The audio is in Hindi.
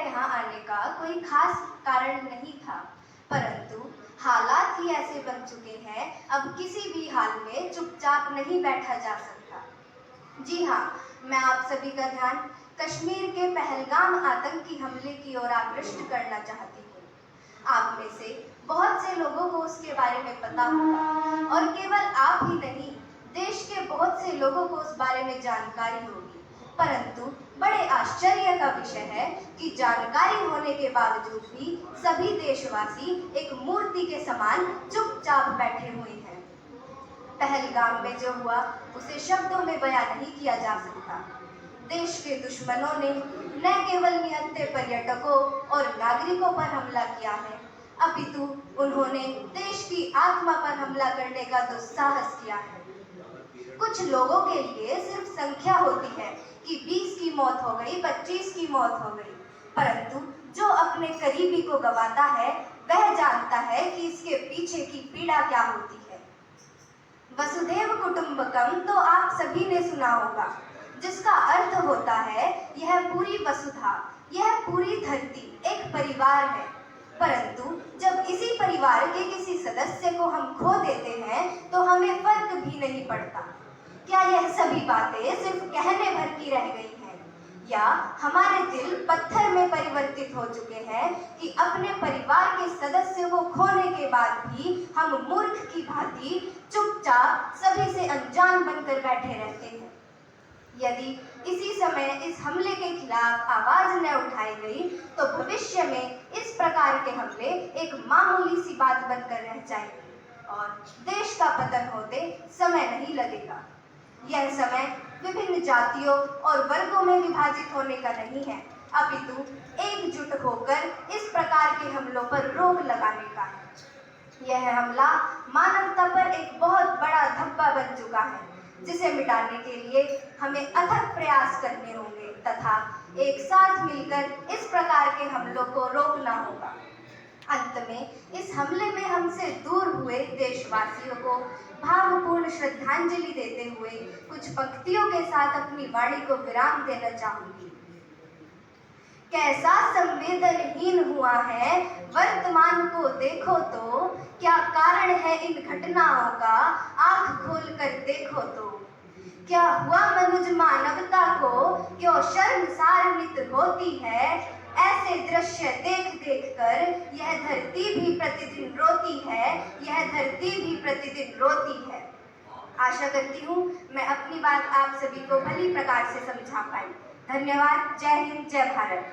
यहाँ आने का कोई खास कारण नहीं था, परंतु हालात ही ऐसे बन चुके हैं, अब किसी भी हाल में चुपचाप नहीं बैठा जा सकता। जी हाँ, मैं आप सभी का ध्यान कश्मीर के पहलगाम आतंकी हमले की ओर आकृष्ट करना चाहती हूँ। आप में से बहुत से लोगों को उसके बारे में पता होगा और केवल आप ही नहीं, देश के बहुत से लोगों को उस बारे में जानकारी होगी। परंतु बड़े आश्चर्य का विषय है कि जानकारी होने के बावजूद भी सभी देशवासी एक मूर्ति के समान चुपचाप बैठे हुए हैं। पहलगाम में जो हुआ उसे शब्दों में बयां नहीं किया जा सकता। देश के दुश्मनों ने न केवल निहत्थे पर्यटकों और नागरिकों पर हमला किया है, अपितु उन्होंने देश की आत्मा पर हमला करने का दुस्साहस किया है। कुछ लोगों के लिए सिर्फ संख्या होती है कि 20 की मौत हो गई, 25 की मौत हो गई, परंतु जो अपने करीबी को गंवाता है वह जानता है कि इसके पीछे की पीड़ा क्या होती है। वसुधैव कुटुंबकम तो आप सभी ने सुना होगा, जिसका अर्थ होता है यह पूरी वसुधा, यह पूरी धरती एक परिवार है। परंतु जब इसी परिवार के किसी सदस्य को हम खो देते हैं तो हमें फर्क भी नहीं पड़ता। क्या यह सभी बातें सिर्फ कहने भर की रह गई हैं, या हमारे दिल पत्थर में परिवर्तित हो चुके हैं कि अपने परिवार के सदस्य को खोने के बाद भी हम मूर्ख की भांति चुपचाप सभी से अनजान बनकर बैठे रहते हैं। यदि इसी समय इस हमले के खिलाफ आवाज न उठाई गई तो भविष्य में इस प्रकार के हमले एक मामूली सी बात बनकर रह जाएंगे और देश का पतन होते समय नहीं लगेगा। यह समय विभिन्न जातियों और वर्गों में विभाजित होने का नहीं है, अपितु एकजुट होकर इस प्रकार के हमलों पर रोक लगाने का है। यह हमला मानवता पर एक बहुत बड़ा धब्बा बन चुका है, जिसे मिटाने के लिए हमें अथक प्रयास करने होंगे तथा एक साथ मिलकर इस प्रकार के हमलों को रोकना होगा। अंत में इस हमले में हमसे दूर हुए देशवासियों को भावपूर्ण श्रद्धांजलि देते हुए कुछ पंक्तियों के साथ अपनी वाणी को विराम देना चाहूंगी। कैसा संवेदनहीन हुआ है वर्तमान को देखो तो, क्या कारण है इन घटनाओं का आंख खोल कर देखो तो। क्या हुआ मनुज मानवता को, क्यों शर्मसार नित होती है, ऐसे दृश्य देख देख कर यह धरती भी प्रतिदिन रोती है, यह धरती भी प्रतिदिन रोती है। आशा करती हूँ मैं अपनी बात आप सभी को भली प्रकार से समझा पाई। धन्यवाद। जय हिंद, जय भारत।